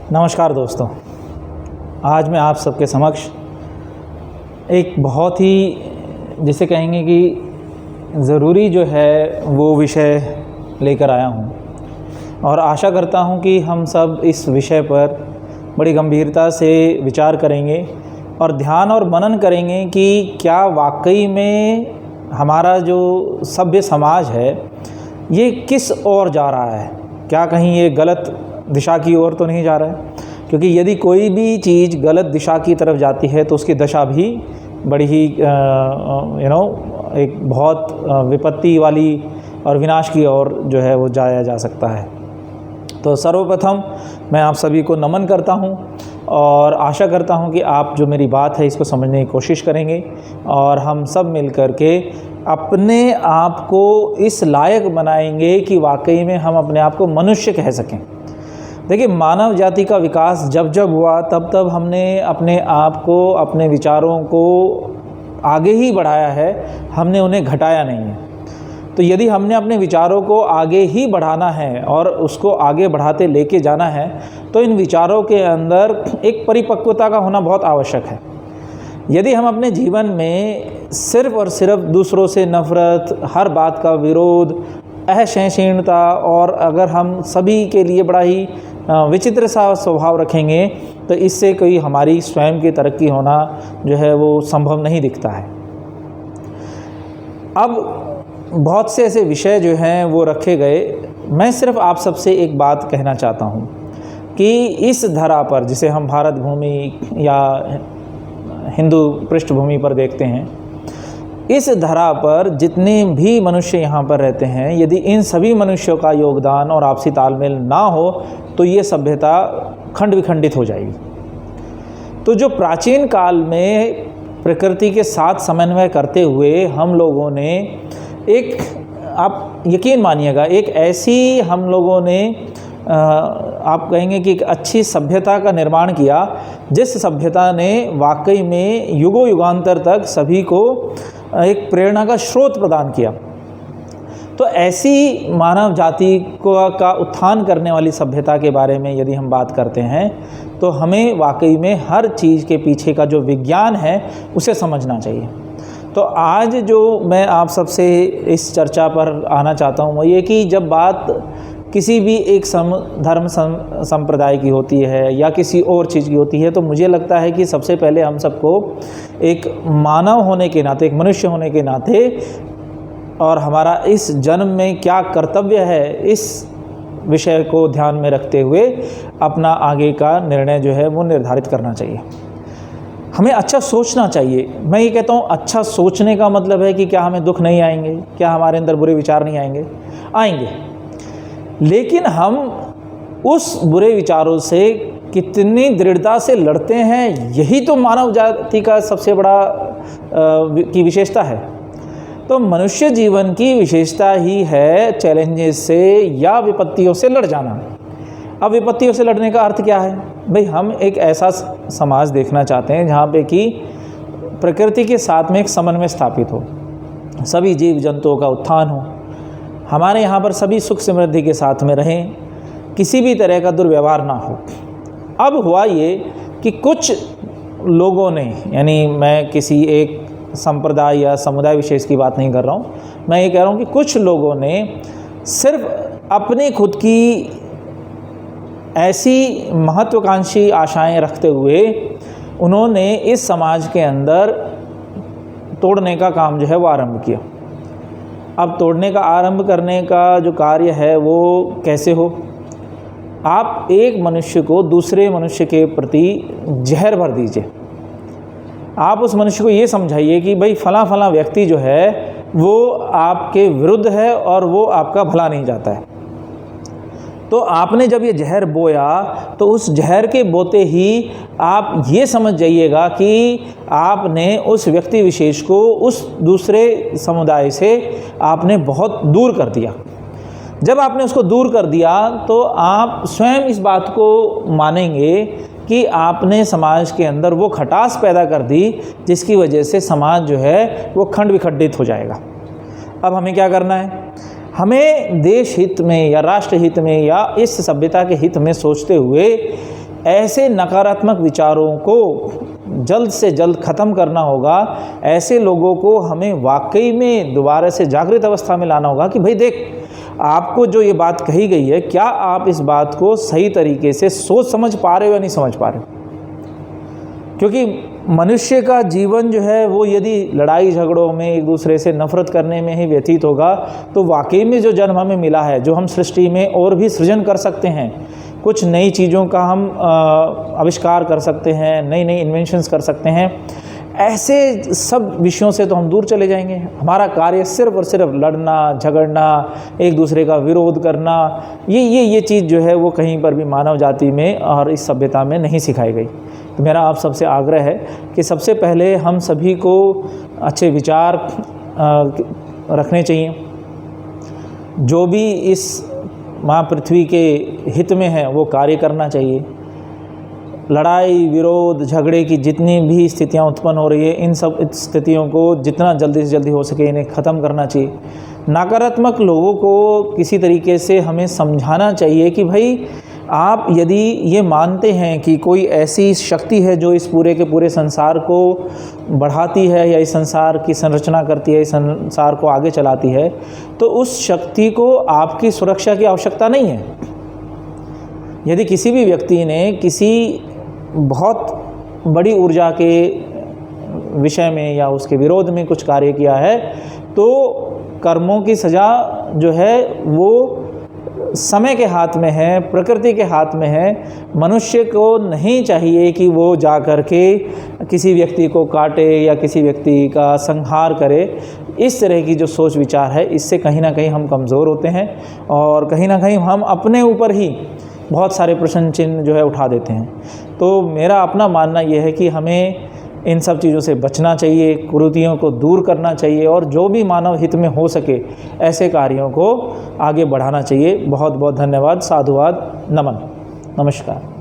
नमस्कार दोस्तों, आज मैं आप सबके समक्ष एक बहुत ही जिसे कहेंगे कि ज़रूरी जो है वो विषय लेकर आया हूँ और आशा करता हूँ कि हम सब इस विषय पर बड़ी गंभीरता से विचार करेंगे और ध्यान और मनन करेंगे कि क्या वाकई में हमारा जो सभ्य समाज है ये किस ओर जा रहा है, क्या कहीं ये गलत दिशा की ओर तो नहीं जा रहा है। क्योंकि यदि कोई भी चीज़ गलत दिशा की तरफ जाती है तो उसकी दशा भी बड़ी ही एक बहुत विपत्ति वाली और विनाश की ओर जो है वो जाया जा सकता है। तो सर्वप्रथम मैं आप सभी को नमन करता हूं और आशा करता हूं कि आप जो मेरी बात है इसको समझने की कोशिश करेंगे और हम सब मिलकर के अपने आप को इस लायक बनाएंगे कि वाकई में हम अपने आप को मनुष्य कह सकें। देखिए, मानव जाति का विकास जब जब हुआ तब तब हमने अपने आप को, अपने विचारों को आगे ही बढ़ाया है, हमने उन्हें घटाया नहीं है। तो यदि हमने अपने विचारों को आगे ही बढ़ाना है और उसको आगे बढ़ाते लेके जाना है तो इन विचारों के अंदर एक परिपक्वता का होना बहुत आवश्यक है। यदि हम अपने जीवन में सिर्फ और सिर्फ दूसरों से नफ़रत, हर बात का विरोध, असहनशीलता और अगर हम सभी के लिए बड़ा ही विचित्र सा स्वभाव रखेंगे तो इससे कोई हमारी स्वयं की तरक्की होना जो है वो संभव नहीं दिखता है। अब बहुत से ऐसे विषय जो हैं वो रखे गए। मैं सिर्फ आप सबसे एक बात कहना चाहता हूँ कि इस धरा पर, जिसे हम भारत भूमि या हिंदू पृष्ठभूमि पर देखते हैं, इस धरा पर जितने भी मनुष्य यहाँ पर रहते हैं, यदि इन सभी मनुष्यों का योगदान और आपसी तालमेल ना हो तो ये सभ्यता खंड विखंडित हो जाएगी। तो जो प्राचीन काल में प्रकृति के साथ समन्वय करते हुए हम लोगों ने एक, आप यकीन मानिएगा, एक ऐसी हम लोगों ने आप कहेंगे कि एक अच्छी सभ्यता का निर्माण किया जिस सभ्यता ने वाकई में युगों युगांतर तक सभी को एक प्रेरणा का स्रोत प्रदान किया। तो ऐसी मानव जाति का उत्थान करने वाली सभ्यता के बारे में यदि हम बात करते हैं तो हमें वाकई में हर चीज़ के पीछे का जो विज्ञान है उसे समझना चाहिए। तो आज जो मैं आप सबसे इस चर्चा पर आना चाहता हूँ वो ये कि जब बात किसी भी एक धर्म संप्रदाय की होती है या किसी और चीज़ की होती है तो मुझे लगता है कि सबसे पहले हम सबको एक मानव होने के नाते, एक मनुष्य होने के नाते और हमारा इस जन्म में क्या कर्तव्य है, इस विषय को ध्यान में रखते हुए अपना आगे का निर्णय जो है वो निर्धारित करना चाहिए। हमें अच्छा सोचना चाहिए। मैं ये कहता हूँ, अच्छा सोचने का मतलब है कि क्या हमें दुख नहीं आएंगे, क्या हमारे अंदर बुरे विचार नहीं आएंगे? आएंगे, लेकिन हम उस बुरे विचारों से कितनी दृढ़ता से लड़ते हैं, यही तो मानव जाति का सबसे बड़ा की विशेषता है। तो मनुष्य जीवन की विशेषता ही है चैलेंजेस से या विपत्तियों से लड़ जाना। अब विपत्तियों से लड़ने का अर्थ क्या है? भाई, हम एक ऐसा समाज देखना चाहते हैं जहाँ पे कि प्रकृति के साथ में एक समन्वय स्थापित हो, सभी जीव जंतुओं का उत्थान हो, हमारे यहाँ पर सभी सुख समृद्धि के साथ में रहें, किसी भी तरह का दुर्व्यवहार ना हो। अब हुआ ये कि कुछ लोगों ने, यानी मैं किसी एक संप्रदाय या समुदाय विशेष की बात नहीं कर रहा हूँ, मैं ये कह रहा हूँ कि कुछ लोगों ने सिर्फ अपनी खुद की ऐसी महत्वाकांक्षी आशाएं रखते हुए उन्होंने इस समाज के अंदर तोड़ने का काम जो है वो आरंभ किया। अब तोड़ने का आरंभ करने का जो कार्य है वो कैसे हो? आप एक मनुष्य को दूसरे मनुष्य के प्रति जहर भर दीजिए। आप उस मनुष्य को ये समझाइए कि भाई फला व्यक्ति जो है वो आपके विरुद्ध है और वो आपका भला नहीं चाहता है। तो आपने जब ये जहर बोया तो उस जहर के बोते ही आप ये समझ जाइएगा कि आपने उस व्यक्ति विशेष को उस दूसरे समुदाय से आपने बहुत दूर कर दिया। जब आपने उसको दूर कर दिया तो आप स्वयं इस बात को मानेंगे कि आपने समाज के अंदर वो खटास पैदा कर दी जिसकी वजह से समाज जो है वो खंड विखंडित हो जाएगा। अब हमें क्या करना है? हमें देश हित में या राष्ट्र हित में या इस सभ्यता के हित में सोचते हुए ऐसे नकारात्मक विचारों को जल्द से जल्द ख़त्म करना होगा। ऐसे लोगों को हमें वाकई में दोबारा से जागृत अवस्था में लाना होगा कि भाई देख, आपको जो ये बात कही गई है, क्या आप इस बात को सही तरीके से सोच समझ पा रहे हो या नहीं समझ पा रहे हो? क्योंकि मनुष्य का जीवन जो है वो यदि लड़ाई झगड़ों में, एक दूसरे से नफरत करने में ही व्यतीत होगा, तो वाकई में जो जन्म हमें मिला है, जो हम सृष्टि में और भी सृजन कर सकते हैं, कुछ नई चीज़ों का हम आविष्कार कर सकते हैं, नई नई इन्वेंशंस कर सकते हैं, ऐसे सब विषयों से तो हम दूर चले जाएंगे। हमारा कार्य सिर्फ और सिर्फ लड़ना, झगड़ना, एक दूसरे का विरोध करना, ये चीज़ जो है वो कहीं पर भी मानव जाति में और इस सभ्यता में नहीं सिखाई गई। तो मेरा आप सबसे आग्रह है कि सबसे पहले हम सभी को अच्छे विचार रखने चाहिए। जो भी इस माँ पृथ्वी के हित में है वो कार्य करना चाहिए। लड़ाई, विरोध, झगड़े की जितनी भी स्थितियाँ उत्पन्न हो रही है, इन सब स्थितियों को जितना जल्दी से जल्दी हो सके इन्हें ख़त्म करना चाहिए। नकारात्मक लोगों को किसी तरीके से हमें समझाना चाहिए कि भाई, आप यदि ये मानते हैं कि कोई ऐसी शक्ति है जो इस पूरे के पूरे संसार को बढ़ाती है या इस संसार की संरचना करती है, इस संसार को आगे चलाती है, तो उस शक्ति को आपकी सुरक्षा की आवश्यकता नहीं है। यदि किसी भी व्यक्ति ने किसी बहुत बड़ी ऊर्जा के विषय में या उसके विरोध में कुछ कार्य किया है, तो कर्मों की सज़ा जो है वो समय के हाथ में है, प्रकृति के हाथ में है। मनुष्य को नहीं चाहिए कि वो जा कर के किसी व्यक्ति को काटे या किसी व्यक्ति का संहार करे। इस तरह की जो सोच विचार है, इससे कहीं ना कहीं हम कमज़ोर होते हैं और कहीं ना कहीं हम अपने ऊपर ही बहुत सारे प्रश्न चिन्ह जो है उठा देते हैं। तो मेरा अपना मानना यह है कि हमें इन सब चीज़ों से बचना चाहिए, कुरीतियों को दूर करना चाहिए और जो भी मानव हित में हो सके ऐसे कार्यों को आगे बढ़ाना चाहिए। बहुत बहुत धन्यवाद, साधुवाद, नमन, नमस्कार।